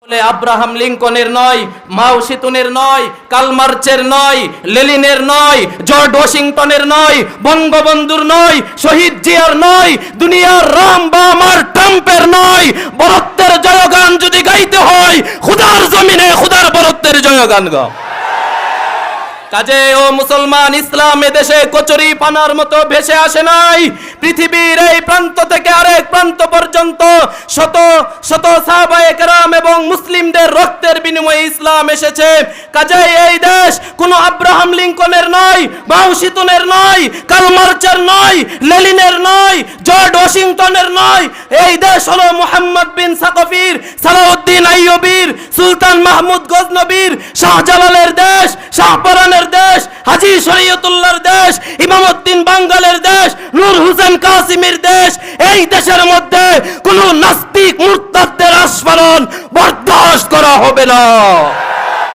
Abraham লিঙ্কনের নয়, মাও সেতুনের নয়, কালমার্চের নয়, লেনিনের নয়, জর্জ ওয়াশিংটনের নয়, বঙ্গবন্ধুর নয়, শহীদ জিয়ার নয়, দুনিয়ার রাম বা আমার ট্রাম্পের নয়। বরত্বের জয়গান যদি গাইতে হয়, খুদার জমিনে খুদার বরত্বের জয়গান গাও। কাজে ও মুসলমান, ইসলাম এদেশে কচুরি পানার মতো ভেসে আসে নাই। পৃথিবীর এই প্রান্ত থেকে আরেক প্রান্ত পর্যন্ত শত শত সাহাবায়ে কেরাম এবং মুসলিমদের রক্তের বিনিময়ে ইসলাম এসেছে। কাজে এই দেশ কোনো আব্রাহাম লিঙ্কনের নয়, মাও সেতুনের নয়, কালমার্চের নয়, লেনিনের নয়, জর্জ ওয়াশিংটনের নয়। এই দেশ হলো মুহাম্মদ বিন সাকফির, সালাউদ্দিন আইয়ুবীর, সুলতান মাহমুদ গজনবীর, শাহজালালের দেশ, শাহপরানের দেশ, হাজী শরীয়তুল্লাহর দেশ, ইমামউদ্দিন বাঙ্গালের দেশ, নূর হোসেন কাসিমের দেশ। এই দেশের মধ্যে কোন নাস্তিক মুরতাদদের আস্ফালন বরদাস্ত করা হবে না।